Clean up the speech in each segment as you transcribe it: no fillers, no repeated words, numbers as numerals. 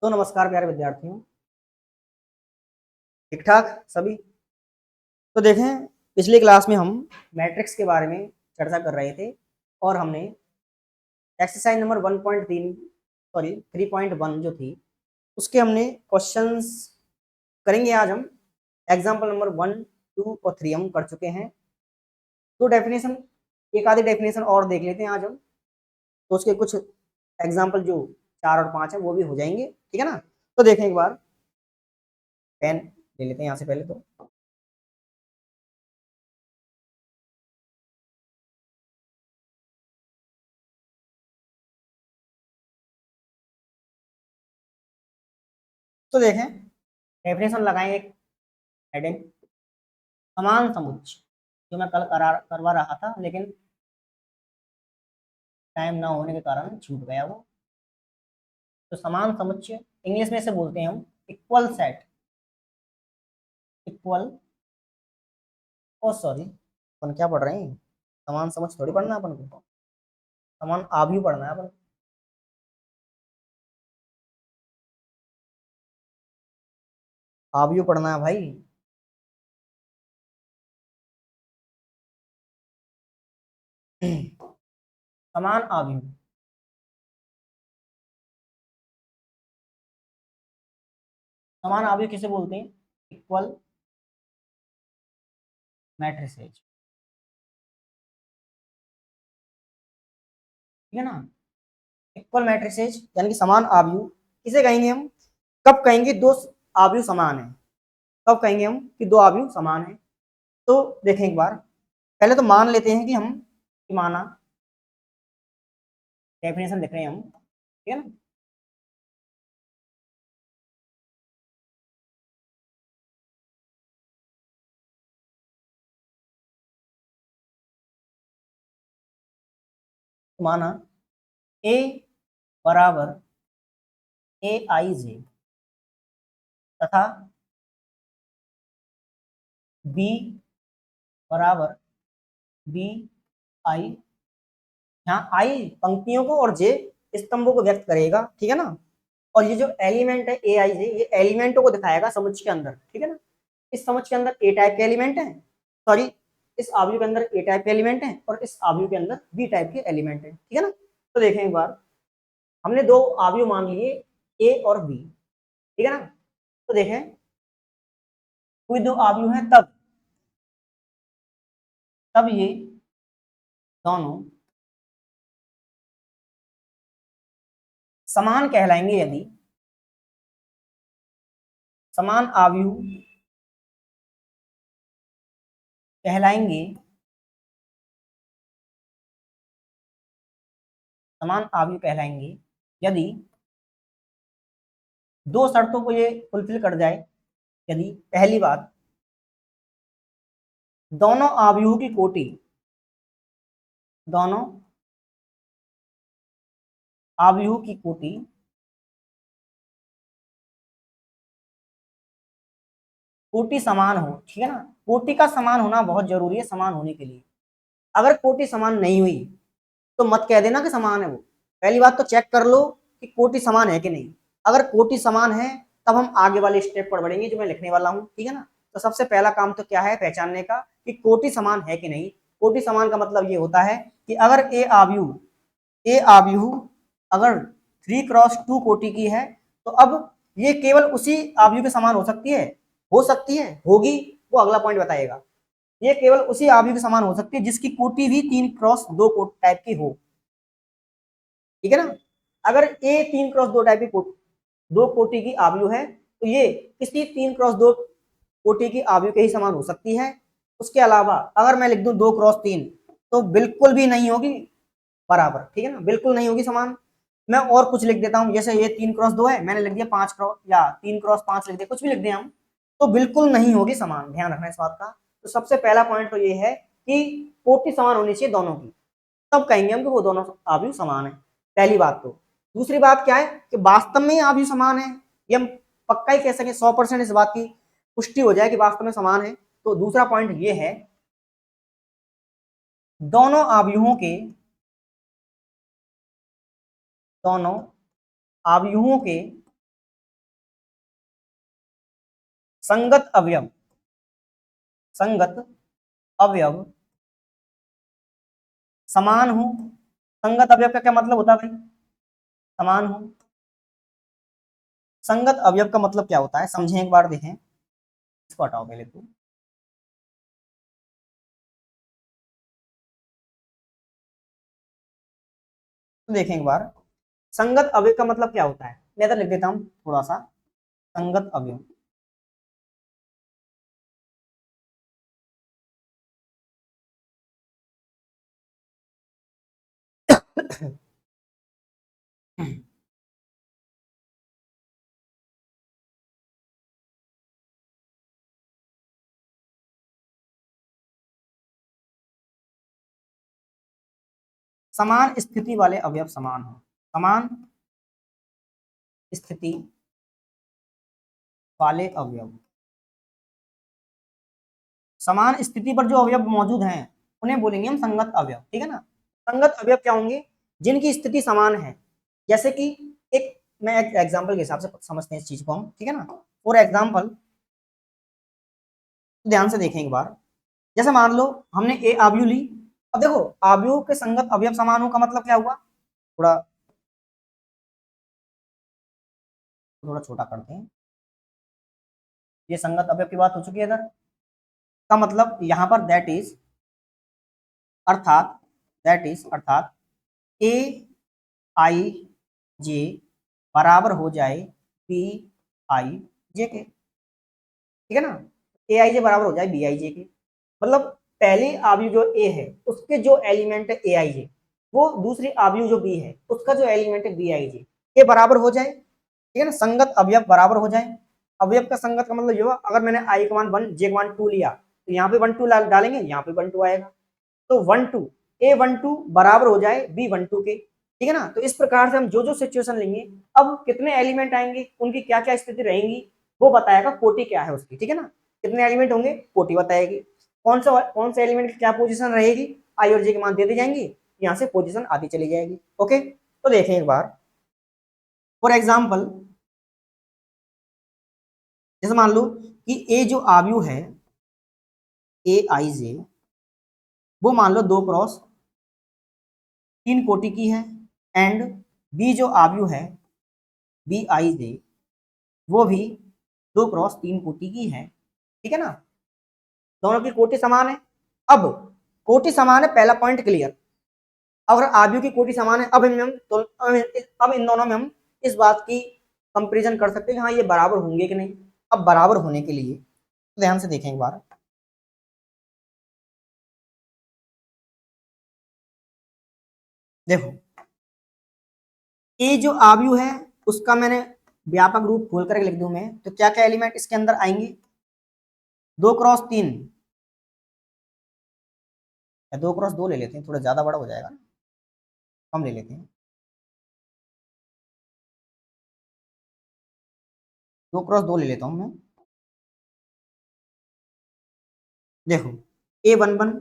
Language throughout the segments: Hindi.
तो नमस्कार प्यारे विद्यार्थियों, ठीक ठाक सभी। तो देखें, पिछली क्लास में हम मैट्रिक्स के बारे में चर्चा कर रहे थे और हमने एक्सरसाइज नंबर 3.1 जो थी उसके हमने क्वेश्चंस करेंगे। आज हम एग्जाम्पल नंबर 1, 2 और 3 हम कर चुके हैं। तो डेफिनेशन, एक आधी डेफिनेशन और देख लेते हैं आज हम, तो उसके कुछ एग्जाम्पल जो 4 और 5 है वो भी हो जाएंगे, ठीक है ना। तो देखें एक बार, पेन ले लेते हैं यहाँ से पहले। तो देखें, डेफिनेशन लगाएं एक हेडिंग, समान समुच्चय, जो मैं कल करवा रहा था लेकिन टाइम ना होने के कारण छूट गया वो। तो समान समुच्चय इंग्लिश में से बोलते हैं हम इक्वल सेट, इक्वल, ओ सॉरी, अपन क्या पढ़ रहे हैं, समान समुच्चय थोड़ी पढ़ना है अपन को, समान आव्यूह पढ़ना है अपन को। आव्यूह पढ़ना है भाई। समान आव्यूह, समान आव्यूह किसे बोलते हैं? इक्वल मैट्रिसेज, ठीक है ना। इक्वल मैट्रिसेज यानी कि समान आव्यूह किसे कहेंगे हम? कब कहेंगे दो आव्यूह समान है? कब कहेंगे हम कि दो आव्यूह समान है? तो देखें एक बार, पहले तो मान लेते हैं कि हम, कि माना, डेफिनेशन लिख रहे हैं हम, ठीक है ना। तो माना ए बराबर ए आई जे तथा बी बराबर बी आई, यहाँ आई पंक्तियों को और जे स्तंभों को व्यक्त करेगा, ठीक है ना। और ये जो एलिमेंट है ए आई जे, ये एलिमेंटों को दिखाएगा समुच्चय के अंदर, ठीक है ना। इस समुच्चय के अंदर ए टाइप के एलिमेंट है, सॉरी, इस आव्यूह के अंदर ए टाइप के एलिमेंट है और इस आव्यूह के अंदर बी टाइप के एलिमेंट है, ठीक है ना। तो देखें एक बार, हमने दो आव्यूह मान लिए ए और बी, ठीक है ना। तो देखें, कोई दो आव्यूह हैं तब तब ये दोनों समान कहलाएंगे यदि समान आव्यूह कहलाएंगे, समान आव्यूह कहलाएंगे यदि दो शर्तों को ये फुलफिल कर जाए। यदि पहली बात, दोनों आव्यूह की कोटि, दोनों आव्यूह की कोटि कोटि समान हो, ठीक है ना। कोटि का समान होना बहुत जरूरी है समान होने के लिए। अगर कोटि समान नहीं हुई तो मत कह देना कि समान है वो। पहली बात तो चेक कर लो कि कोटि समान है कि नहीं। अगर कोटि समान है तब हम आगे वाले स्टेप पर बढ़ेंगे जो मैं लिखने वाला हूँ, ठीक है ना। तो सबसे पहला काम तो क्या है, पहचानने का कि कोटि समान है कि नहीं। कोटि समान का मतलब ये होता है कि अगर ए आव्यूह अगर 3x2 कोटि की है तो अब ये केवल उसी आव्यूह के समान हो सकती है, होगी, वो अगला पॉइंट बताएगा। ये केवल उसी आव्यूह के समान हो सकती है जिसकी कोटि भी 3x2 टाइप की हो, ठीक है ना। अगर ए 3x2 टाइप की दो कोटि की आव्यूह है तो ये किसी 3x2 कोटि की आव्यूह के ही समान हो सकती है। उसके अलावा अगर मैं लिख दूं 2x3 तो बिल्कुल भी नहीं होगी बराबर, ठीक है ना, बिल्कुल नहीं होगी समान। मैं और कुछ लिख देता हूं, जैसे ये 3x2 है, मैंने लिख दिया 5x या 3x5 लिख दिया, कुछ भी लिख दिया हम, तो बिल्कुल नहीं होगी समान। ध्यान रखना इस बात का। तो सबसे पहला पॉइंट तो ये है कि कोटि समान होनी चाहिए दोनों की, तब कहेंगे हम कि वो दोनों आव्यूह समान है। पहली बात तो। दूसरी बात क्या है कि वास्तव में आव्यूह समान है, ये हम पक्का ही कह सकें, 100% इस बात की पुष्टि हो जाए कि वास्तव में समान है। तो दूसरा पॉइंट ये है, दोनों आव्यूहों के दोनों आव्यूहों के संगत अवयव, संगत अवयव समान हो। संगत अवयव का क्या मतलब होता है भाई? समान हो। संगत अवयव का मतलब क्या होता है समझें एक बार, देखें। इसको हटाओ पहले तो। देखें एक बार, संगत अवयव का मतलब क्या होता है। मैं इधर लिख देता हूं थोड़ा सा, संगत अवयव। समान स्थिति वाले अवयव समान हो। समान स्थिति वाले अवयव, समान स्थिति पर जो अवयव मौजूद हैं उन्हें बोलेंगे हम संगत अवयव, ठीक है ना। संगत अवयव क्या होंगे? जिनकी स्थिति समान है। जैसे कि एक, मैं एक एग्जांपल के हिसाब से समझते हैं इस चीज को हम, ठीक है ना। फॉर एग्जांपल, ध्यान से देखें एक बार। जैसे मान लो हमने ए आव्यू ली। अब देखो, आव्यूह के संगत अवयव समान हो का मतलब क्या हुआ? थोड़ा थोड़ा छोटा करते हैं। ये संगत अवयव की बात हो चुकी है इधर। का मतलब यहां पर दैट इज, अर्थात, दैट इज अर्थात ए आई जे बराबर हो जाए बी आई जे के, ठीक है ना। ए आई जे बराबर हो जाए बी आई जे के, मतलब पहली आव्यू जो ए है उसके जो एलिमेंट है ए आई जे, वो दूसरी आव्यू जो बी है उसका जो एलिमेंट है बी आई जे, ये बराबर हो जाए, ठीक है ना। संगत अवयव बराबर हो जाए। अवयव का संगत का मतलब ये हुआ, अगर मैंने आई का मान 1 जे का मान 2 लिया तो यहाँ पे 1 2 डालेंगे, यहाँ पे 1 2 आएगा। तो 1 2 ए 1 2 बराबर हो जाए बी 1 2 के, ठीक है ना। तो इस प्रकार से हम जो जो सिचुएशन लेंगे, अब कितने एलिमेंट आएंगे, उनकी क्या क्या स्थिति रहेंगी, वो बताएगा कोटि क्या है उसकी, ठीक है ना। कितने एलिमेंट होंगे कोटि बताएगी। कौन सा एलिमेंट की क्या पोजीशन रहेगी, आई और जे के मान दे दी जाएंगी, यहाँ से पोजीशन आती चली जाएगी। ओके, तो देखें एक बार। फॉर एग्जाम्पल, जैसे मान लो कि ए जो आव्यू है ए आई जे, वो मान लो 2 क्रॉस 3 कोटि की है। एंड बी जो आव्यू है बी आई जे, वो भी 2 क्रॉस 3 कोटि की है, ठीक है ना। दोनों की कोटि समान है। अब कोटि समान है, पहला पॉइंट क्लियर। अगर आव्यू की कोटि समान है, अब तो अब इन दोनों में हम इस बात की कंपेरिजन कर सकते हैं कि हाँ ये बराबर होंगे कि नहीं। अब बराबर होने के लिए तो ध्यान से देखें एक बार। देखो, ए जो आव्यू है उसका मैंने व्यापक रूप खोल करके लिख दूं मैं, तो क्या क्या एलिमेंट इसके अंदर आएंगे? 2 क्रॉस 3, या 2 क्रॉस 2 ले लेते हैं, थोड़ा ज्यादा बड़ा हो जाएगा ना, कम ले लेते हैं। 2 क्रॉस 2 ले लेता हूं मैं। देखो, A11,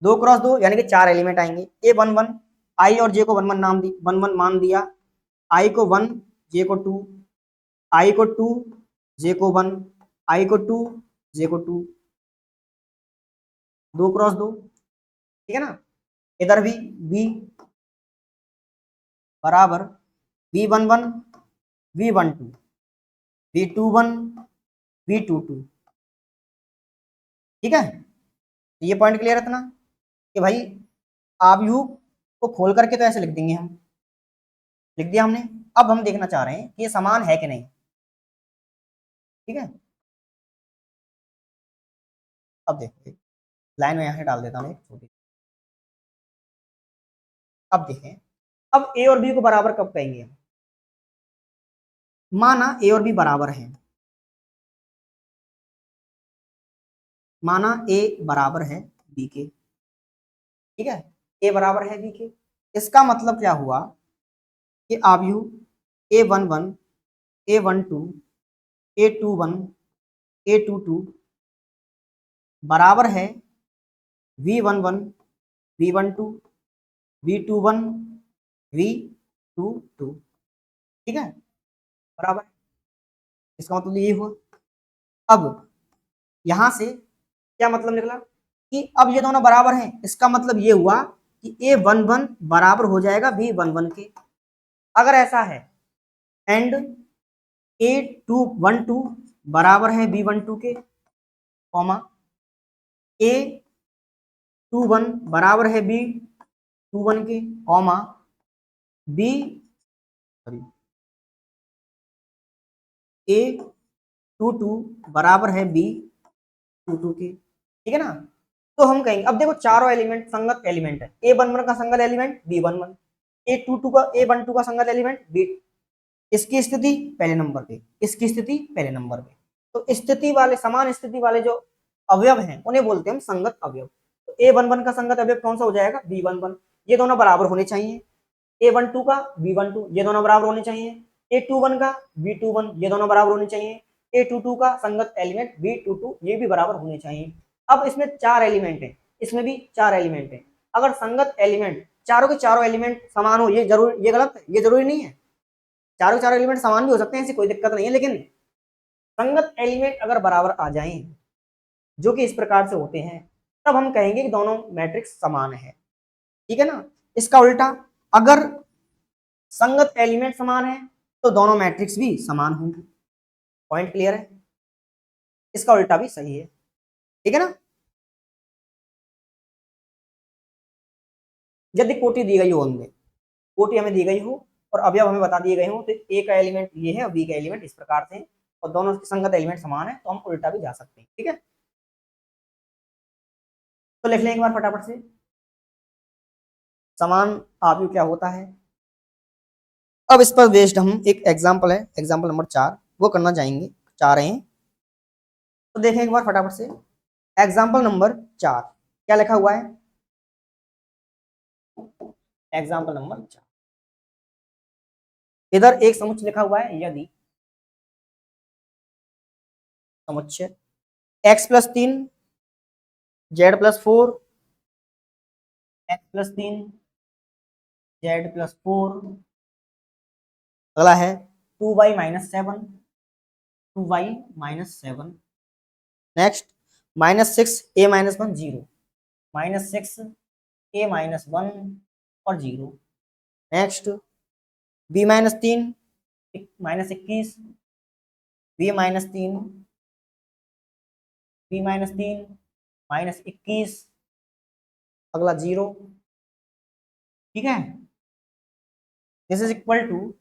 2 क्रॉस 2 यानी कि 4 एलिमेंट आएंगे। A11, आई और जे को 1 1 नाम दी, 1 1 मान दिया। आई को 1, जे को 2, आई को 2, जे को 1, आई को 2, जे को 2, 2 क्रॉस 2, ठीक है ना। इधर भी बी बराबर B11, V12, V21, V22, ठीक है। ये पॉइंट क्लियर है इतना कि भाई आव्यूह को खोल करके तो ऐसे लिख देंगे हम, लिख दिया हमने। अब हम देखना चाह रहे हैं कि ये समान है कि नहीं, ठीक है। अब देखो, लाइन में यहाँ डाल देता हूँ एक छोटी। अब देखें, अब ए और बी को बराबर कब कहेंगे हम? माना ए और बी बराबर है, माना ए बराबर है बी के, ठीक है। ए बराबर है बी के, इसका मतलब क्या हुआ कि आव्यूह A11, A12, A21, A22 बराबर है V11, V12, V21, V22, ठीक है, बराबर। इसका मतलब ये हुआ अब यहां से क्या मतलब निकला कि अब ये दोनों बराबर हैं, इसका मतलब ये हुआ कि A11 बराबर हो जाएगा B11 के। अगर ऐसा है एंड A212 बराबर है B12 के, कॉमा A21 बराबर है B21 के, कॉमा B सॉरी A22 बराबर है B22 के, ठीक है ना। तो हम कहेंगे अब देखो चारों एलिमेंट संगत एलिमेंट है, A11 का संगत एलिमेंट B11, A22 का संगत एलिमेंट B, इसकी स्थिति पहले नंबर पे, इसकी स्थिति पहले नंबर पे। तो स्थिति वाले, समान स्थिति वाले जो अवयव हैं उन्हें बोलते हैं हम संगत अवयव। तो A11 का संगत अवयव कौन सा हो जाएगा B11, ये दोनों बराबर होने चाहिए। A12 का B12 ये दोनों बराबर होने चाहिए। A21 का B21 ये दोनों बराबर होने चाहिए। A22 का संगत एलिमेंट B22 ये भी बराबर होने चाहिए। अब इसमें चार एलिमेंट है, इसमें भी चार एलिमेंट है। अगर संगत एलिमेंट चारों के चारों एलिमेंट समान हो, ये जरूर, ये गलत है, ये जरूरी नहीं है। चारों चारों एलिमेंट समान भी हो सकते हैं, ऐसी कोई दिक्कत नहीं है, लेकिन संगत एलिमेंट अगर बराबर आ जाएं, जो कि इस प्रकार से होते हैं, तब हम कहेंगे कि दोनों मैट्रिक्स समान है, ठीक है ना। इसका उल्टा, अगर संगत एलिमेंट समान है तो दोनों मैट्रिक्स भी समान होंगे। पॉइंट क्लियर है। इसका उल्टा भी सही है, ठीक है ना। यदि कोटि दी गई हो, हमने कोटि हमें दी गई हो और अवयव हमें बता दिए गए हो, तो ए का एलिमेंट ये है और बी का एलिमेंट इस प्रकार से, और दोनों संगत एलिमेंट समान है, तो हम उल्टा भी जा सकते हैं, ठीक है। तो लिख लें एक बार फटाफट से, समान आव्यूह क्या होता है। अब इस पर बेस्ड हम एक एग्जाम्पल है, एग्जाम्पल नंबर 4 वो करना चाहेंगे, चाह रहे हैं। तो देखें एक बार फटाफट से, एग्जाम्पल नंबर 4 क्या लिखा हुआ है। एग्जाम्पल नंबर 4, इधर एक समुच्चय लिखा हुआ है, यदि समुच्चय x+3 z+4 x+3 z+4, अगला है 2y-7 2y-7, next -6a-1 0, -6a-1 और 0, नेक्स्ट b-3 -21 b-3 b-3 -21, अगला 0, ठीक है। दिस इज इक्वल टू,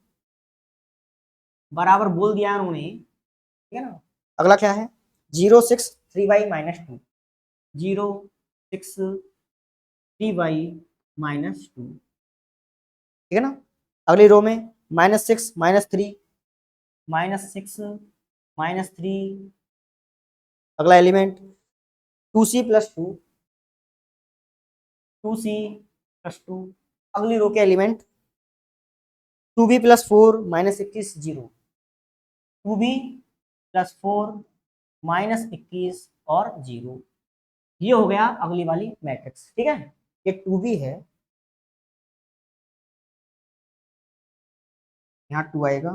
बराबर बोल दिया उन्होंने, ठीक है ना। अगला क्या है 0 6 3y-2, 0 6 3y-2, ठीक है ना। अगली रो में -6 -3 -6 -3, अगला एलिमेंट 2c+2 2c+2, अगली रो के एलिमेंट 2b+4 -21 0, 2b+4 -21 और 0, ये हो गया अगली वाली मैट्रिक्स, ठीक है। ये 2b है, यहाँ 2 आएगा,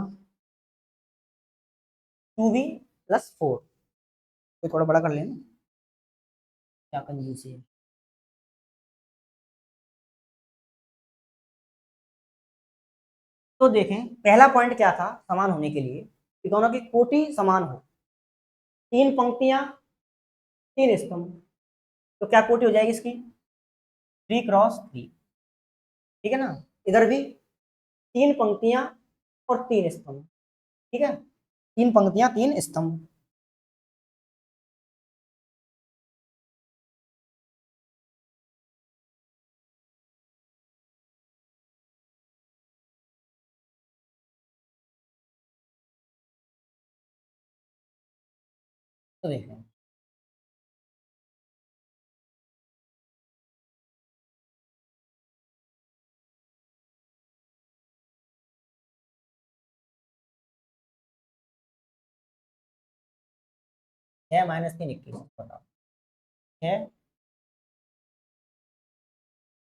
2b+4, तो थोड़ा बड़ा कर लेना, क्या कंजूसी है। तो देखें पहला पॉइंट क्या था समान होने के लिए, कि दोनों की कोटि समान हो, 3 पंक्तियां 3 स्तंभ, तो क्या कोटि हो जाएगी इसकी 3x3, ठीक है ना। इधर भी 3 पंक्तियां और 3 स्तंभ, ठीक है, 3 पंक्तियां 3 स्तंभ। तो देखें है -3 21, बताओ है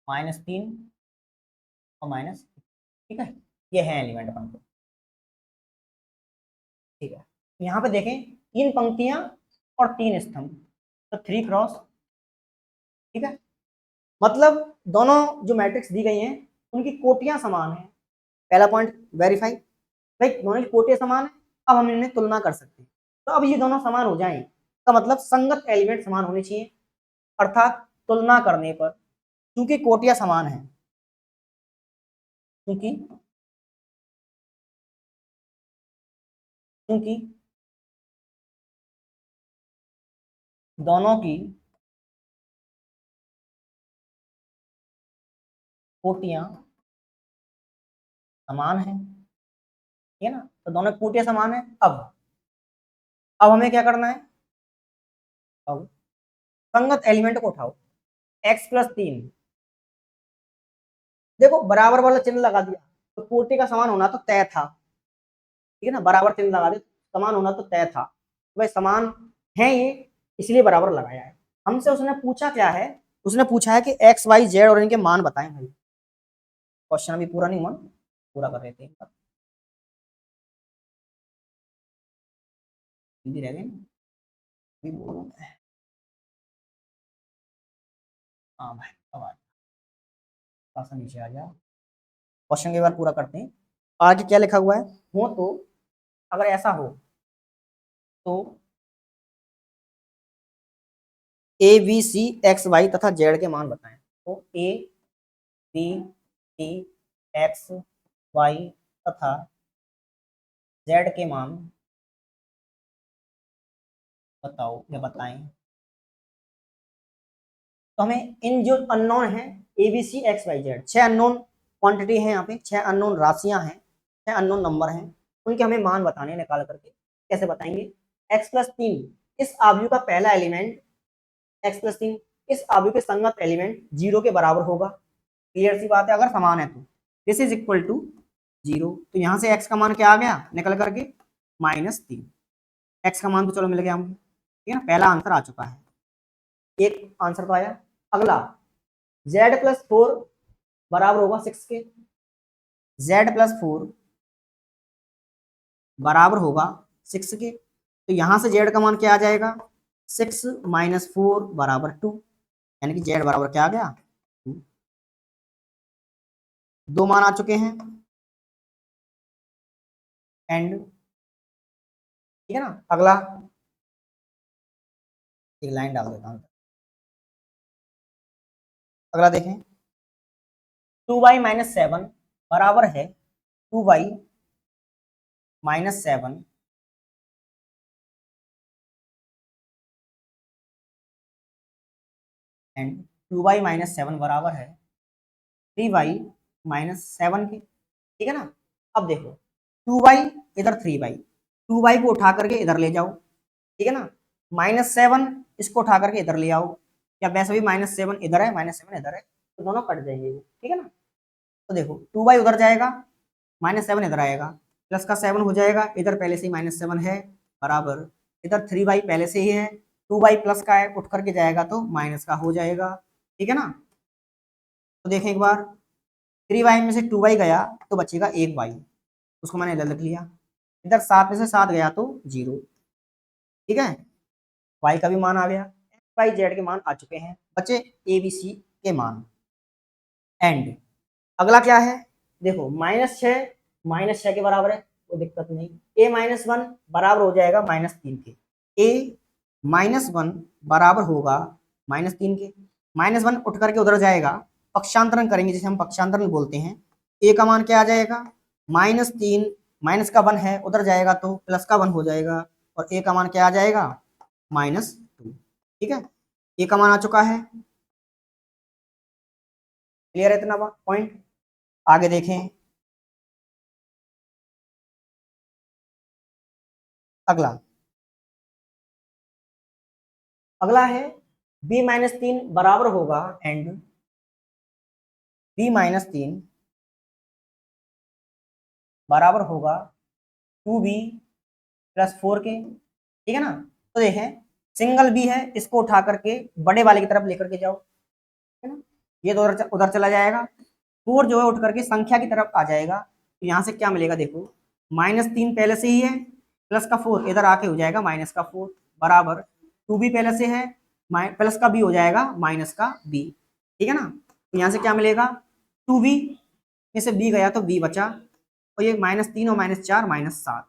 -3 और माइनस, ठीक है, ये है एलिमेंट अपन को, ठीक है। यहाँ पे देखें 3 पंक्तियां और 3 स्तंभ, तो 3 क्रॉस, ठीक है। मतलब दोनों जो मैट्रिक्स दी गई हैं उनकी कोटियां समान है। पहला पॉइंट वेरीफाई, भाई दोनों की कोटियां समान है, अब हम इनमें तुलना कर सकते हैं। तो अब ये दोनों समान हो जाएं, का मतलब संगत एलिमेंट समान होने चाहिए, अर्थात तुलना करने पर क्योंकि कोटियां समान है, क्योंकि क्योंकि दोनों की कोटियां समान है, ठीक है ना, तो दोनों की कोटियां समान है। अब हमें क्या करना है, अब संगत एलिमेंट को उठाओ, x+3, देखो बराबर वाला चिन्ह लगा दिया तो कोटि का समान होना तो तय था, ठीक है ना, बराबर चिन्ह लगा दे, समान होना तो तय था, भाई समान है ये, इसलिए बराबर लगाया है। हमसे उसने पूछा क्या है, उसने पूछा है कि एक्स वाई जेड और इनके मान बताएं। भाई क्वेश्चन अभी पूरा नहीं हुआ, पूरा कर रहे थे, हिंदी रह गई ना, अभी बोलूं मैं। हाँ भाई अब आ थोड़ा सा नीचे आ जा, क्वेश्चन के बार पूरा करते हैं। आगे क्या लिखा हुआ है, हो तो अगर ऐसा हो तो A B C X Y तथा जेड के मान बताएं। तो A B C X Y तथा जेड के मान बताओ या बताएं। तो हमें इन जो अननोन है A B C X Y Z, 6 unknown quantity है, यहाँ पे 6 अननोन राशियां हैं, 6 अननोन नंबर हैं, उनके हमें मान बताने निकाल करके। कैसे बताएंगे, x+3 इस आव्यूह का पहला एलिमेंट, x+3 इस आव्यूह के संगत एलिमेंट 0 के बराबर होगा, क्लियर सी बात है, अगर समान है तो दिस इज इक्वल टू 0। तो यहाँ से x का मान क्या आ गया निकल करके -3, x का मान तो चलो मिल गया हमको, ठीक है ना, पहला आंसर आ चुका है, एक आंसर तो आया। अगला z+4 बराबर होगा 6 के, z+4 बराबर होगा 6 के, तो यहां से z का मान क्या आ जाएगा, 6 - 4 बराबर 2, यानी कि z बराबर क्या आ गया 2। दो मान आ चुके हैं एंड, ठीक है ना। अगला एक लाइन डाल देता हूँ, अगला देखें, 2y-7 बराबर है 2y-7 एंड 2y-7 बराबर है 3y-7 के, ठीक है ना। अब देखो 2y इधर 3y, 2y को उठा करके इधर ले जाओ, ठीक है ना, -7 इसको उठा करके इधर ले आओ, या वैसे भी -7 इधर है -7 इधर है, तो दोनों कट जाएंगे, ठीक है ना। तो देखो 2y उधर जाएगा, -7 इधर आएगा, प्लस का 7 हो जाएगा, इधर पहले से ही -7 है, बराबर इधर 3y पहले से ही है, 2y प्लस का है, उठ करके जाएगा तो माइनस का हो जाएगा, ठीक है ना। तो देखें एक बार, 3y में से 2y गया तो बचेगा 1y, उसको मैंने इधर लिख लिया, इधर 7 में से 7 गया तो 0, ठीक है, y का भी मान आ गया, एक्स वाई जेड के मान आ चुके हैं, बचे ए बी सी के मान। एंड अगला क्या है, देखो -6 के बराबर है, कोई दिक्कत नहीं, a-1 बराबर हो जाएगा -3 के, a-1 बराबर होगा -3 के, -1 उठ करके उधर जाएगा, पक्षांतरण करेंगे जिसे हम पक्षांतरण बोलते हैं, a का मान क्या आ जाएगा -3, माइनस का 1 है उधर जाएगा तो प्लस का 1 हो जाएगा, और a का मान क्या आ जाएगा -2, ठीक है, a का मान आ चुका है, क्लियर है इतना पॉइंट। आगे देखें, अगला अगला है b-3 बराबर होगा एंड b-3 बराबर होगा 2b+4 के, ठीक है ना। तो देखें सिंगल b है, इसको उठा करके बड़े वाले की तरफ लेकर के जाओ, है ना, ये तो उधर चला जाएगा, 4 जो है उठ करके संख्या की तरफ आ जाएगा, तो यहाँ से क्या मिलेगा देखो, -3 पहले से ही है, प्लस का 4 इधर आके हो जाएगा माइनस का 4 बराबर 2b पहले से है, प्लस का b हो जाएगा माइनस का b, ठीक है ना। तो यहाँ से क्या मिलेगा 2b में से b गया तो b बचा, और ये -3 और -4 -7,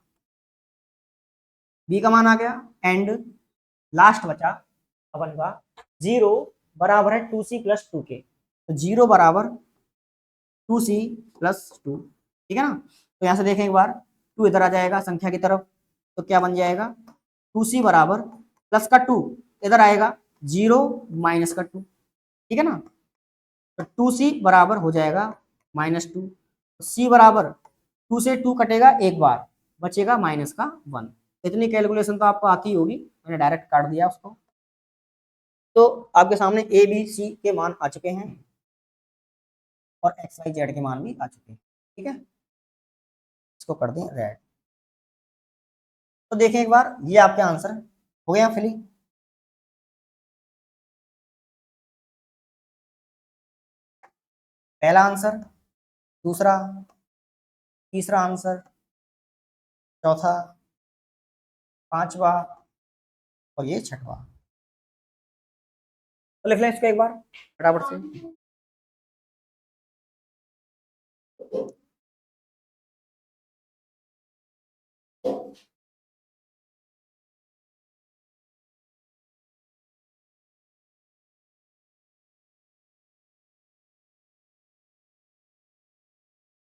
b का मान आ गया। एंड लास्ट बचा अपन का 0 बराबर है 2c प्लस 2k, तो 0 बराबर 2c प्लस 2, ठीक है ना। तो यहाँ से देखें एक बार 2 इधर आ जाएगा संख्या की तरफ, तो क्या बन जाएगा 2c बराबर प्लस का 2 इधर आएगा 0 माइनस का 2, ठीक है ना। तो 2c बराबर हो जाएगा -2, c बराबर 2 से 2 कटेगा एक बार, बचेगा माइनस का 1। इतनी कैलकुलेशन तो आपको आती होगी, मैंने डायरेक्ट काट दिया उसको। तो आपके सामने ए बी सी के मान आ चुके हैं और एक्स वाई जेड के मान भी आ चुके हैं, ठीक है। इसको कर दें रेड। तो देखें एक बार, ये आपके आंसर हो गया फिलिंग। पहला आंसर, दूसरा, तीसरा आंसर, चौथा, पांचवा और ये छठवा। तो लिख लें इसको एक बार फटाफट से।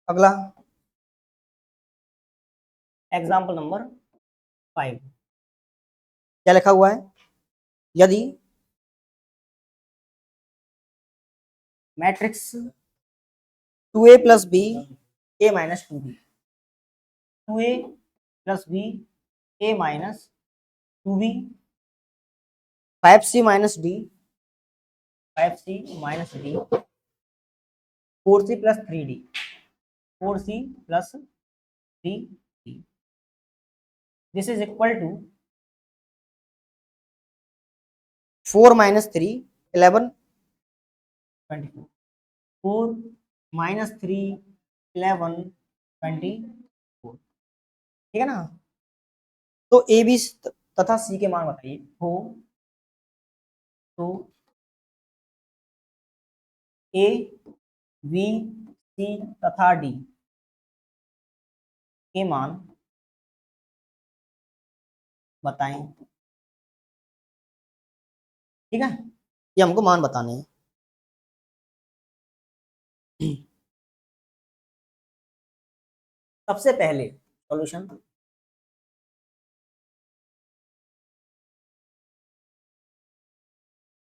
अगला एग्जाम्पल नंबर 5, क्या लिखा हुआ है, यदि matrix 2a plus B a minus 2b, 2a plus B a minus 2b, 5c minus D, 5c minus D, 4c plus 3d, 4c plus 3d, this is equal to 4 माइनस 3 11 24, 4 माइनस 3 11 24, ठीक है ना। तो ए बी तथा सी के मान बताइए हो, तो ए बी सी तथा डी के मान बताएं, ठीक है। ये हमको मान बताने हैं। सबसे पहले सॉल्यूशन,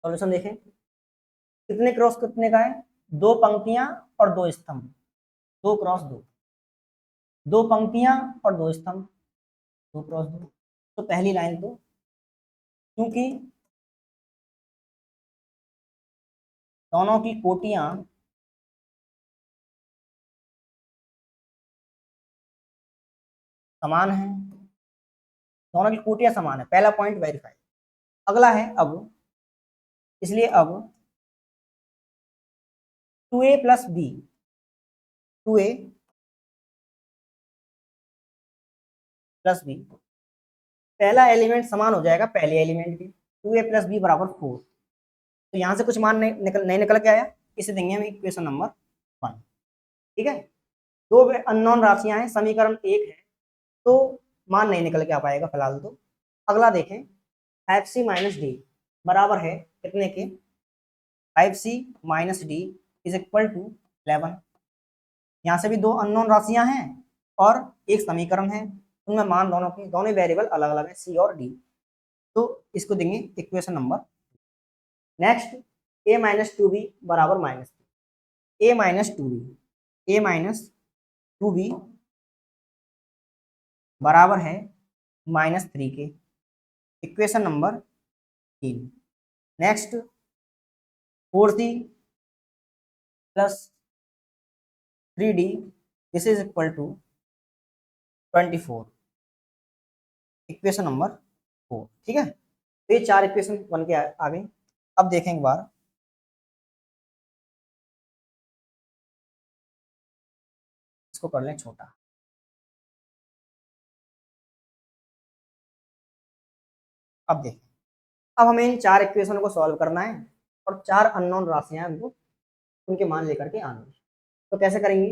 सॉल्यूशन देखें, कितने क्रॉस कितने का है, दो पंक्तियां और दो स्तंभ, 2 क्रॉस 2, दो पंक्तियां और दो स्तंभ, 2 क्रॉस 2। तो पहली लाइन तो क्योंकि दोनों की कोटियां समान हैं, दोनों की कोटियां समान है, पहला पॉइंट वेरीफाई। अगला है अब, इसलिए अब 2a plus B, 2a plus B, पहला एलिमेंट समान हो जाएगा पहले एलिमेंट के, 2a प्लस बी बराबर 4। तो यहाँ से कुछ मान नहीं निकल के आया, इसे देंगे हम इक्वेशन नंबर 1, ठीक है। दो अननोन राशियां हैं, समीकरण 1 है, तो मान नहीं निकल के आ पाएगा फिलहाल तो। अगला देखें, 5c माइनस डी बराबर है कितने के, 5c minus D is equal to 11। यहाँ से भी दो अननोन राशियां हैं और एक समीकरण है, उनमें मान दोनों के, दोनों वेरिएबल अलग अलग है सी और डी, तो इसको देंगे equation number. Next, A minus two B बराबर माइनस, A minus two B, A minus two B बराबर है -3 के, equation number 3। Next, 4c plus 3d this is equal to 24, equation number 4, ठीक है। तो ये 4 इक्वेशन बन के आ गई। अब देखें एक बार, इसको कर लें छोटा, अब देखें, अब हमें इन 4 इक्वेशन को सॉल्व करना है और 4 अननोन राशियां हैं, उनको उनके मान लेकर के आना है। तो कैसे करेंगे,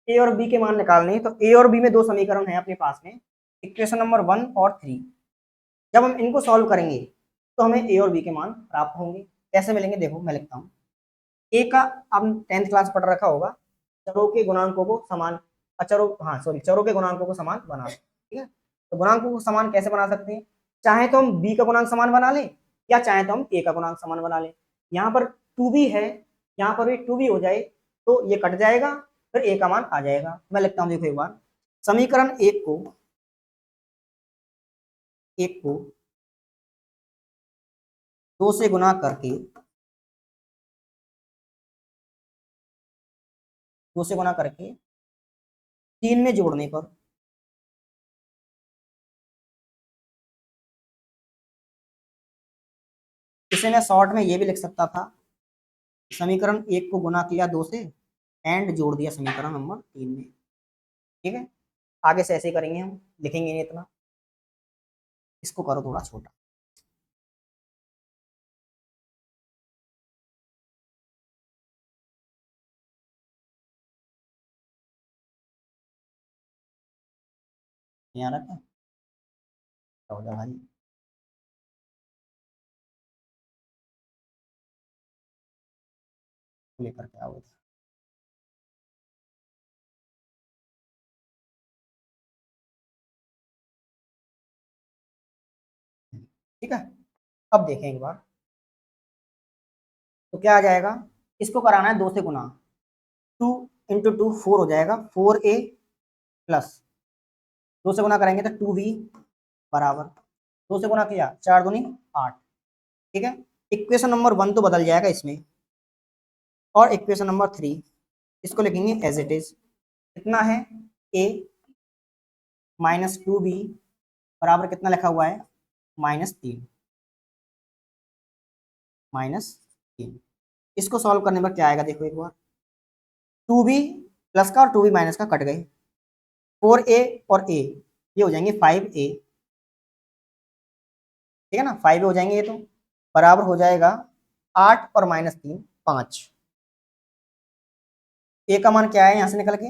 ए और बी के मान निकालने हैं। तो ए और बी में 2 समीकरण हैं अपने पास में, इक्वेशन नंबर 1 और 3। जब हम इनको सॉल्व करेंगे तो हमें ए और बी के मान प्राप्त होंगे। कैसे मिलेंगे, देखो मैं लिखता हूँ। ए का अब 10th क्लास पढ़ रखा होगा, चरों के गुणांकों को समान, चरों के गुणांकों को समान बना, ठीक है। तो गुणांकों को समान कैसे बना सकते हैं, चाहे तो हम बी का गुणांक समान बना लें या चाहे तो हम ए का गुणांक समान बना लें। यहाँ पर 2b है, यहाँ पर भी 2b हो जाए तो ये कट जाएगा, फिर ए का मान आ जाएगा। मैं लिखता हूँ, देखो एक बार, समीकरण एक को 2 से गुना करके, 2 से गुना करके 3 में जोड़ने पर इसे मैं शॉर्ट में ये भी लिख सकता था, समीकरण 1 को गुना किया 2 से एंड जोड़ दिया समीकरण नंबर 3 में, ठीक है। आगे से ऐसे ही करेंगे, हम लिखेंगे नहीं इतना, इसको करो थोड़ा छोटा। यहाँ रखें, हो जा भाई, लेकर के आओ, ठीक है। अब देखें एक बार, तो क्या आ जाएगा, इसको कराना है 2 से गुना, 2 इंटू 2 4 हो जाएगा, 4a प्लस 2 से गुना करेंगे तो 2b बराबर, 2 से गुना किया 4 दूनी 8, ठीक है। इक्वेशन नंबर 1 तो बदल जाएगा इसमें, और इक्वेशन नंबर 3 इसको लिखेंगे एज इट इज। कितना है, a माइनस 2b बराबर कितना लिखा हुआ है, -3, -3। इसको सॉल्व करने पर क्या आएगा, देखो एक बार, 2b प्लस का और 2b माइनस का कट गए, 4a और a ये हो जाएंगे 5a, ठीक है ना, 5 हो जाएंगे ये, तो बराबर हो जाएगा 8 और -3 5। ए का मान क्या है यहां से निकल के,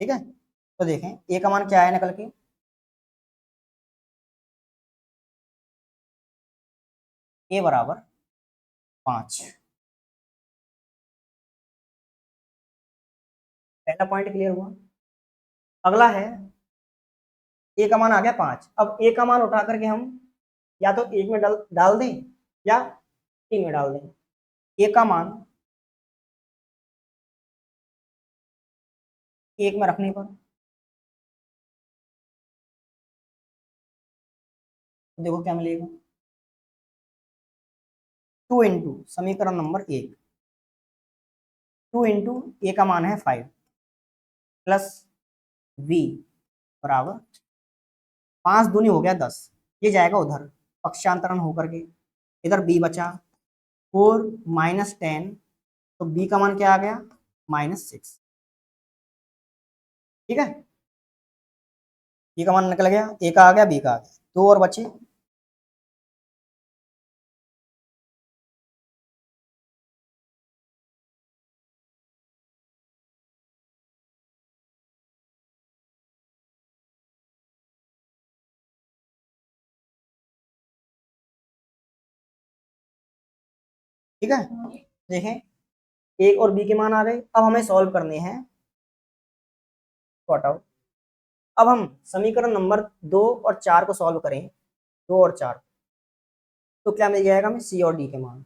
ठीक है। तो देखें ए का मान क्या है निकल के, ए बराबर 5। पहला पॉइंट क्लियर हुआ। अगला है, ए का मान आ गया 5। अब ए का मान उठा करके हम या तो एक में डाल दें या 3 में डाल दें। ए का मान 1 में रखने पर देखो क्या मिलेगा, 2 इंटू समीकरण नंबर 1, 2 इंटू ए का मान है 5 प्लस v बराबर 5 दूनी हो गया 10, ये जाएगा उधर पक्षांतरण होकर के, इधर b बचा 4 -10, तो b का मान क्या आ गया, -6, ठीक है। b का मान निकल गया, a का आ गया, b का आ गया, 2 और बचे, ठीक है। देखें ए और बी के मान आ गए, अब हमें सॉल्व करने हैं, तो हटाओ। अब हम समीकरण नंबर 2 और 4 को सॉल्व करें, 2 और 4, तो क्या मिल जाएगा हमें, सी और डी के मान।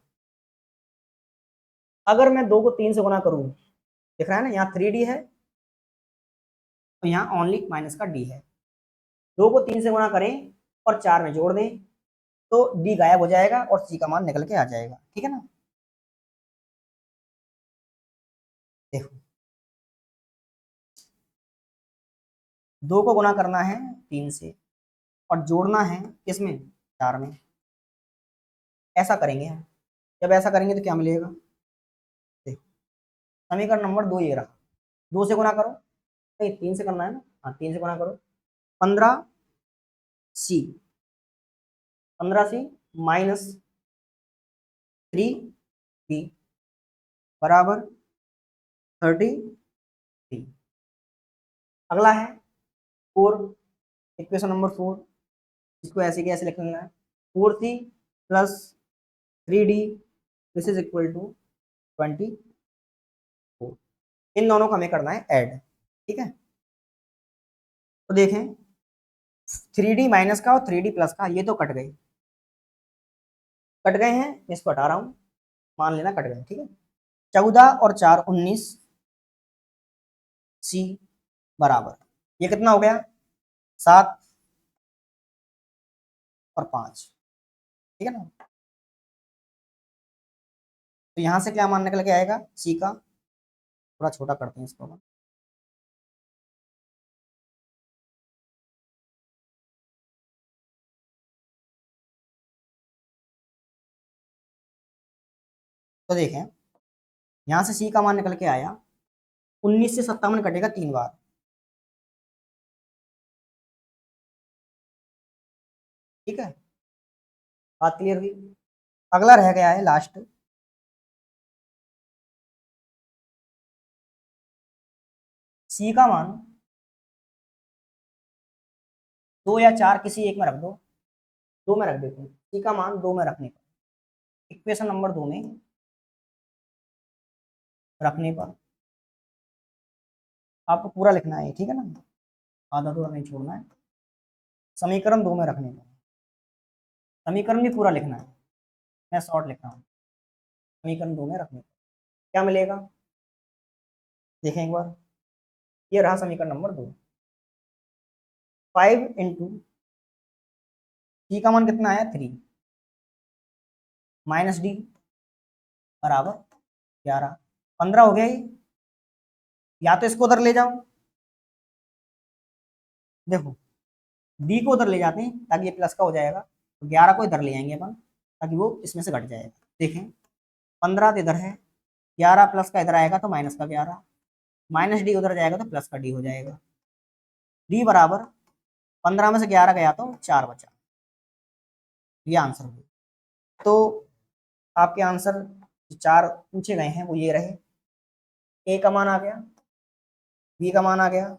अगर मैं 2 को 3 से गुना करूं, दिख रहा है ना, यहाँ 3d है तो यहाँ ओनली माइनस का d है। 2 को 3 से गुना करें और 4 में जोड़ दें तो d गायब हो जाएगा और c का मान निकल के आ जाएगा, ठीक है ना। देखो 2 को गुना करना है 3 से और जोड़ना है किसमें, 4 में। ऐसा करेंगे हम। जब ऐसा करेंगे तो क्या मिलेगा, देखो समीकरण नंबर 2 ये रहा। 2 से गुना करो, नहीं 3 से करना है ना, हाँ 3 से गुना करो। 15c, 15c माइनस 3b बराबर 33। अगला है 4, इक्वेशन नंबर 4, इसको ऐसे कैसे लिखना है, 4c plus 3d this is equal to 24। इन दोनों को हमें करना है ऐड, ठीक है। तो देखें 3d माइनस का और 3d प्लस का ये तो कट गए, कट गए हैं, इसको हटा रहा हूं, मान लेना कट गए, ठीक है। 14 और 4 19 सी बराबर, ये कितना हो गया, 7 और 5, ठीक है ना। तो यहां से क्या मान निकल के आएगा सी का, थोड़ा छोटा करते हैं इसको। तो देखें यहां से सी का मान निकल के आया, 19 से 57 कटेगा 3 बार, ठीक है, बात क्लियर हुई। अगला रह गया है लास्ट, सी का मान 2 या 4 किसी एक में रख दो, 2 में रख देते हैं, सी का मान 2 में रखने पर, इक्वेशन नंबर 2 में रखने पर आपको पूरा लिखना है, ठीक है ना, आधा अधूरा नहीं छोड़ना है। समीकरण 2 में रखने पर, समीकरण भी पूरा लिखना है, मैं शॉर्ट लिख रहा हूँ। समीकरण 2 में रखने पर क्या मिलेगा, देखें एक बार, ये रहा समीकरण नंबर 2। 5 इंटू सी का मान कितना आया 3 माइनस डी बराबर 11, 15 हो गया ये। या तो इसको उधर ले जाओ, देखो डी को उधर ले जाते हैं ताकि ये प्लस का हो जाएगा, तो 11 को इधर ले आएंगे अपन ताकि वो इसमें से घट जाएगा। देखें 15 तो इधर है, 11 प्लस का इधर आएगा तो माइनस का 11, माइनस डी उधर जाएगा तो प्लस का डी हो जाएगा। डी बराबर 15 में से 11 गया तो 4 बचा, ये आंसर हो। तो आपके आंसर जो 4 पूछे गए हैं वो ये रहे, ए का मान आ गया, बी का मान आ गया,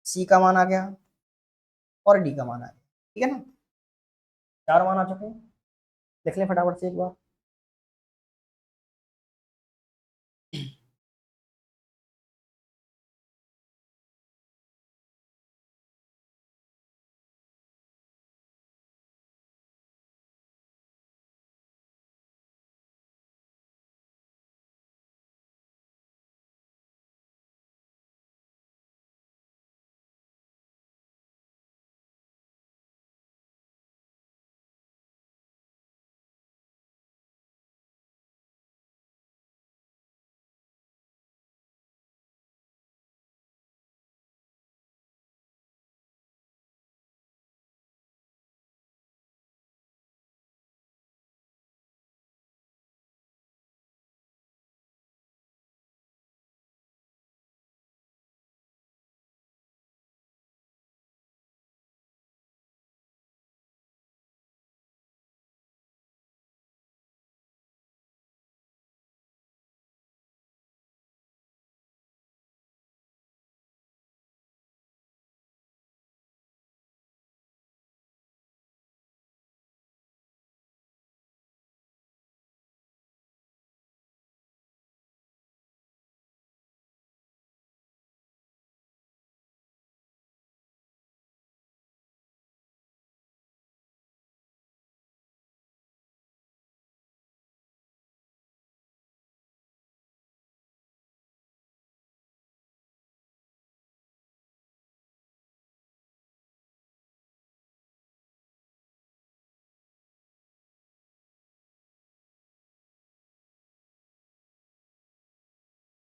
सी का मान आ गया और डी का मान आ गया, ठीक है ना, 4 मान आ चुके हैं। देख लें फटाफट से एक बार।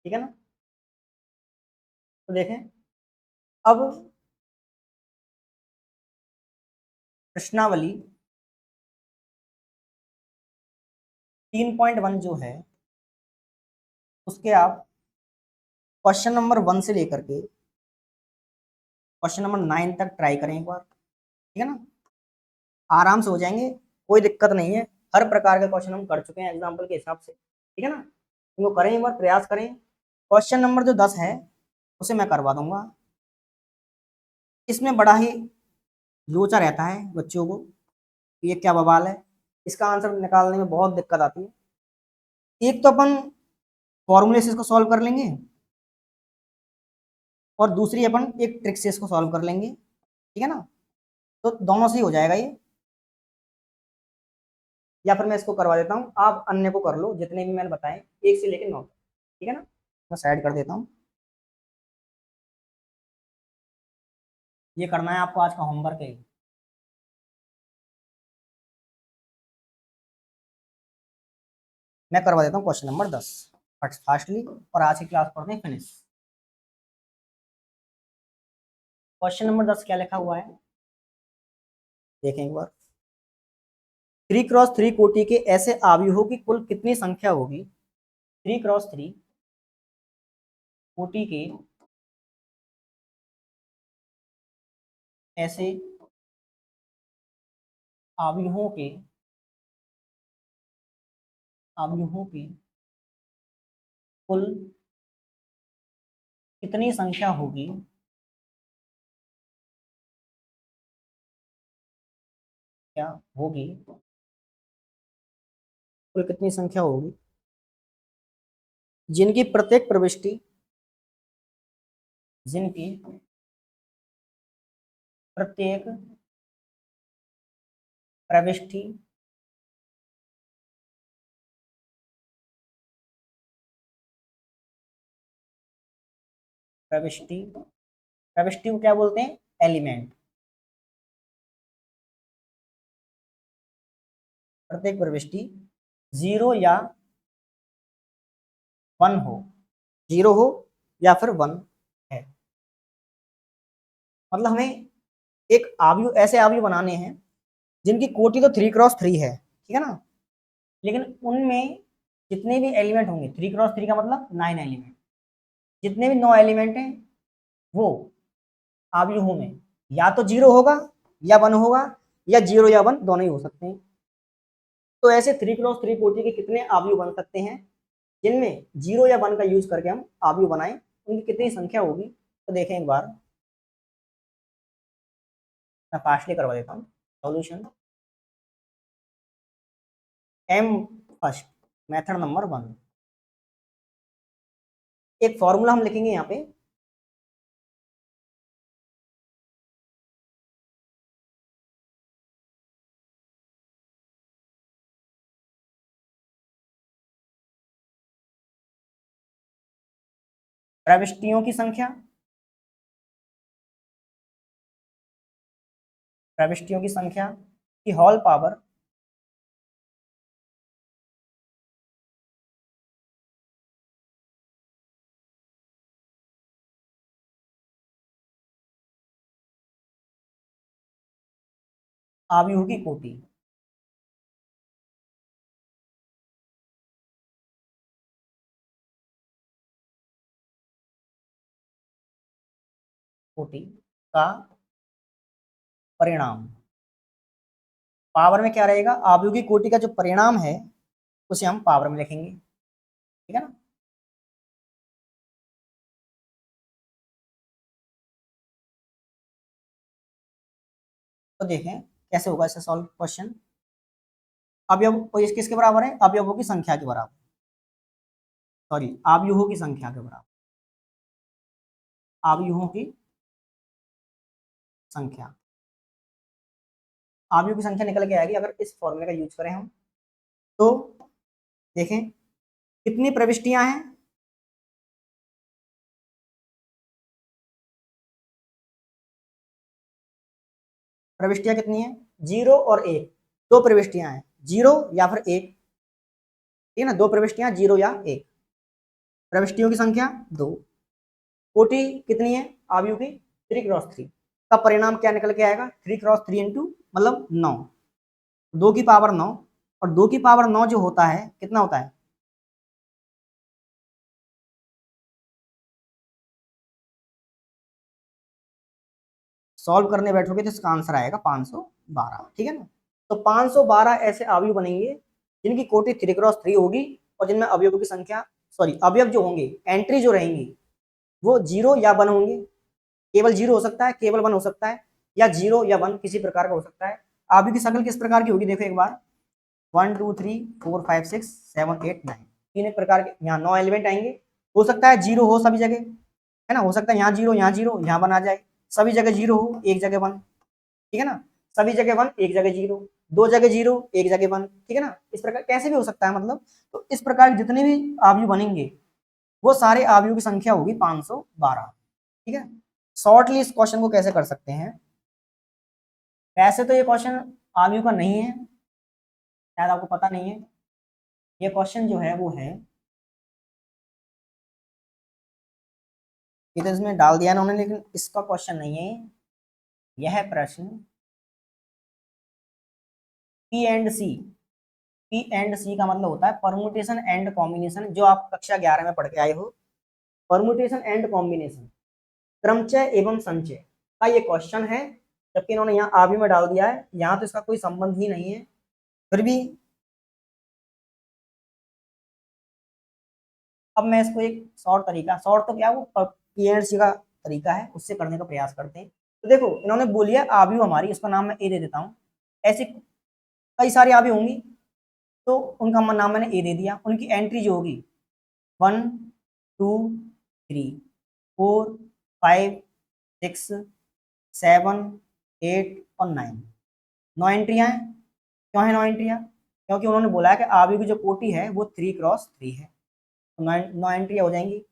ठीक है ना, तो देखें अब प्रश्नावली 3.1 जो है उसके आप क्वेश्चन नंबर 1 से लेकर के क्वेश्चन नंबर 9 तक ट्राई करें एक बार, ठीक है ना। आराम से हो जाएंगे, कोई दिक्कत नहीं है। हर प्रकार के क्वेश्चन हम कर चुके हैं एग्जाम्पल के हिसाब से, ठीक है ना। इनको करें एक बार, प्रयास करें। क्वेश्चन नंबर जो 10 है उसे मैं करवा दूंगा। इसमें बड़ा ही लोचा रहता है बच्चों को, ये क्या बवाल है, इसका आंसर निकालने में बहुत दिक्कत आती है। एक तो अपन फॉर्मूले से इसको सॉल्व कर लेंगे और दूसरी अपन एक ट्रिक से इसको सॉल्व कर लेंगे, ठीक है ना। तो दोनों से ही हो जाएगा ये, या फिर मैं इसको करवा देता हूँ, आप अन्य को कर लो जितने भी मैंने बताए 1 से लेकर 9 तक, ठीक है ना। मैं साइड कर देता हूँ। ये करना है आपको, आज का होमवर्क है। मैं करवा देता हूँ क्वेश्चन नंबर 10 फास्टली, और आज की क्लास पढ़ते हैं फिनिश। क्वेश्चन नंबर 10 क्या लिखा हुआ है देखें एक बार। 3x3 कोटि के ऐसे अवयवों की कुल कितनी संख्या होगी? 3x3 कोटि के ऐसे अवयवों के कुल कितनी संख्या होगी? क्या होगी? कुल कितनी संख्या होगी जिनकी प्रत्येक प्रविष्टि जिनकी प्रत्येक प्रविष्टि प्रविष्टि प्रविष्टि को क्या बोलते हैं? एलिमेंट। प्रत्येक प्रविष्टि 0 या 1 हो, 0 हो या फिर 1 है। मतलब हमें एक अवयव, ऐसे अवयव बनाने हैं जिनकी कोटि तो 3x3 है, ठीक है ना। लेकिन उनमें जितने भी एलिमेंट होंगे, 3x3 का मतलब 9 एलिमेंट, जितने भी 9 एलिमेंट हैं वो अवयवों में या तो 0 होगा या 1 होगा, या 0 या 1 दोनों ही हो सकते हैं। तो ऐसे 3x3 कोटि के कितने अवयव बन सकते हैं जिनमें 0 या 1 का यूज करके हम अवयव बनाएं, उनकी कितनी संख्या होगी? तो देखें एक बार, मैं फास्टली करवा देता हूँ solution. Um first, method number 1। एक फॉर्मूला हम लिखेंगे यहाँ पे, प्रविष्टियों की संख्या, प्रविष्टियों की संख्या की होल पावर अवयवों की कोटि। कोटि का परिणाम, पावर में क्या रहेगा? अवयव की कोटि का जो परिणाम है उसे हम पावर में लिखेंगे, ठीक है ना। तो देखें कैसे होगा इसका सॉल्व क्वेश्चन। अवयव किसके बराबर है? अवयवों की संख्या के बराबर, सॉरी अवयवों की संख्या के बराबर, अवयवों की संख्या, अवयवों की संख्या निकल के आएगी अगर इस फॉर्मूले का यूज करें हम। तो देखें कितनी प्रविष्टियां हैं? प्रविष्टियां कितनी है? 0 और 1, दो प्रविष्टियां हैं, 0 या फिर 1, ठीक है ना। दो प्रविष्टियां 0 या 1, प्रविष्टियों की संख्या 2, कोटि कितनी है अवयव की? 3x3 का परिणाम क्या निकल के आएगा? 3x3 इंटू मतलब 9, 2 की पावर 9, और 2 की पावर 9 जो होता है कितना होता है, सॉल्व करने बैठोगे तो इसका आंसर आएगा 512, ठीक है ना। तो 512 ऐसे अवयव बनेंगे जिनकी कोटि 3x3 होगी और जिनमें अवयवों की संख्या, सॉरी अवयव जो होंगे, एंट्री जो रहेंगी वो 0 या 1 होंगे, केवल 0 हो सकता है, केवल 1 हो सकता है, या 0 या 1 किसी प्रकार का हो सकता है। अवयव की शक्ल किस प्रकार की होगी, देखो एक बार, 1 2 3 4 5 6 7 8 9, तीन एक प्रकार के यहाँ 9 एलिमेंट आएंगे। हो सकता है 0 हो सभी जगह, है ना, हो सकता है यहाँ 0 यहाँ 0 यहाँ 1 आ जाए, सभी जगह 0 हो एक जगह 1, ठीक है ना, सभी जगह 1 एक जगह 0, दो जगह 0 एक जगह 1, ठीक है ना, इस प्रकार कैसे भी हो सकता है मतलब। तो इस प्रकार जितने भी अवयव बनेंगे वो सारे अवयवों की संख्या होगी 512, ठीक है। शॉर्टली इस क्वेश्चन को कैसे कर सकते हैं, वैसे तो ये क्वेश्चन अवयव का नहीं है, शायद आपको पता नहीं है, ये क्वेश्चन जो है वो है, ये तो इसमें डाल दिया ना उन्होंने, लेकिन इसका क्वेश्चन नहीं है, यह प्रश्न P and C, P and C का मतलब होता है परमुटेशन एंड कॉम्बिनेशन, जो आप कक्षा 11 में पढ़ के आए हो, परमुटेशन एंड कॉम्बिनेशन, क्रमचय एवं संचय का ये क्वेश्चन है, जबकि इन्होंने यहाँ आगे में डाल दिया है, यहाँ तो इसका कोई संबंध ही नहीं है, फिर भी अब मैं इसको एक शॉर्ट तरीका, शॉर्ट तो क्या, वो पी एंड सी का तरीका है, उससे करने का प्रयास करते हैं। तो देखो इन्होंने बोलिया आयु हमारी, इसका नाम मैं ए दे देता हूँ, ऐसे कई सारी आयु होंगी, तो उनका नाम मैंने ए दे दिया, उनकी एंट्री जो होगी 1 2 3 4 5 6 7 8 और 9, 9 एंट्रियां हैं। क्यों है 9 एंट्रियां, क्योंकि उन्होंने बोला है कि आयु की जो कोटि है वो 3x3 है, तो 9 एंट्रियां हो जाएंगी।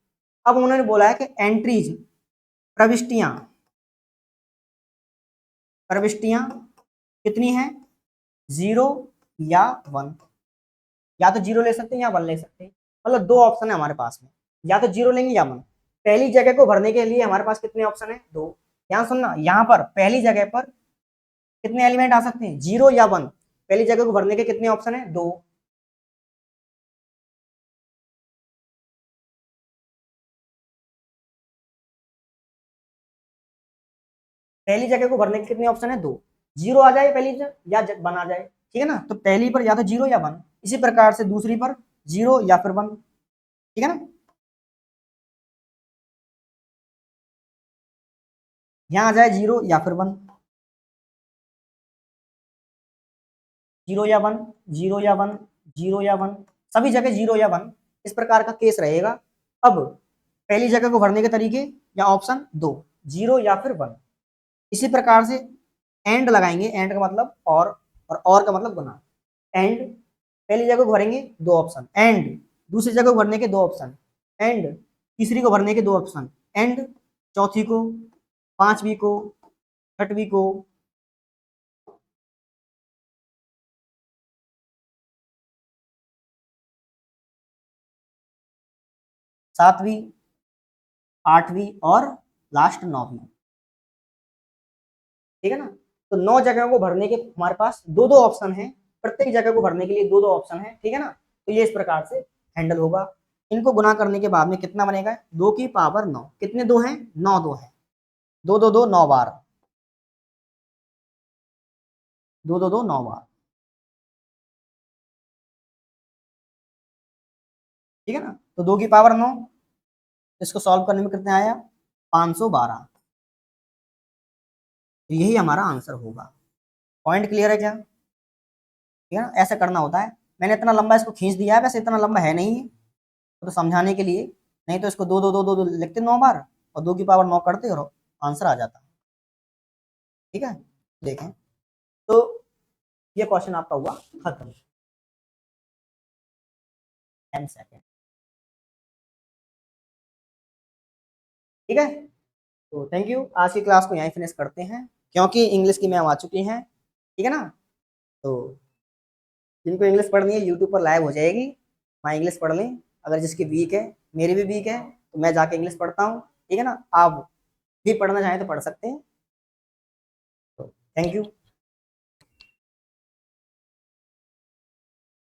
अब उन्होंने बोला है कि एंट्रीज, प्रविष्टियां, प्रविष्टियां कितनी है, 0 या 1, या तो 0 ले सकते हैं या 1 ले सकते हैं, मतलब दो ऑप्शन है हमारे पास में, या तो 0 लेंगे या 1। पहली जगह को भरने के लिए हमारे पास कितने ऑप्शन है, दो। यहाँ सुनना, यहाँ पर पहली जगह पर कितने एलिमेंट आ सकते हैं, 0 या 1, पहली जगह को भरने के कितने ऑप्शन है, दो। पहली जगह को भरने के कितने ऑप्शन है, दो, 0 आ जाए पहली जगह या 1 आ जाए, ठीक है ना, तो पहली पर या तो 0 या 1, इसी प्रकार से दूसरी पर 0 या फिर 1, ठीक है ना। यहाँ आ जाए 0 या फिर 1, 0 या 1, 0 या 1, 0 या 1, सभी जगह 0 या 1, इस प्रकार का केस रहेगा। अब पहली जगह को भरने के तरीके या ऑप्शन दो, 0 या फिर 1, इसी प्रकार से एंड लगाएंगे, एंड का मतलब और का मतलब गुना, एंड पहली जगह को भरेंगे दो ऑप्शन, एंड दूसरी जगह को भरने के दो ऑप्शन, एंड तीसरी को भरने के दो ऑप्शन, एंड चौथी को, पांचवी को, छठवीं को, सातवीं, आठवीं और लास्ट 9वीं, ठीक है ना। तो 9 जगह को भरने के हमारे पास दो दो ऑप्शन है, प्रत्येक जगह को भरने के लिए दो दो ऑप्शन है, ठीक है ना। तो ये इस प्रकार से हैंडल होगा। इनको गुना करने के बाद में कितना बनेगा, 2 की पावर 9, कितने दो हैं, 9 दो है, 2 2 2 9 बार, 2 2 2 9 बार, ठीक है ना। तो 2 की पावर 9, इसको सॉल्व करने में कितना आया, 512, तो यही हमारा आंसर होगा। पॉइंट क्लियर है क्या, ठीक है ना, ऐसे करना होता है। मैंने इतना लंबा इसको खींच दिया है, वैसे इतना लंबा है नहीं, तो समझाने के लिए, नहीं तो इसको दो दो दो दो, दो लिखते 9 बार और 2 की पावर 9 करते और आंसर आ जाता, ठीक है। देखें, तो ये क्वेश्चन आपका हुआ खत्म, 10 सेकेंड, ठीक है। तो थैंक यू, आज की क्लास को यहीं फिनिश करते हैं, क्योंकि इंग्लिश की मैम आ चुकी हैं, ठीक है ना। तो जिनको इंग्लिश पढ़नी है यूट्यूब पर लाइव हो जाएगी, वहाँ इंग्लिश पढ़ लें, अगर जिसकी वीक है, मेरी भी वीक है, तो मैं जाके इंग्लिश पढ़ता हूँ, ठीक है ना, आप भी पढ़ना चाहें तो पढ़ सकते हैं। तो थैंक यू।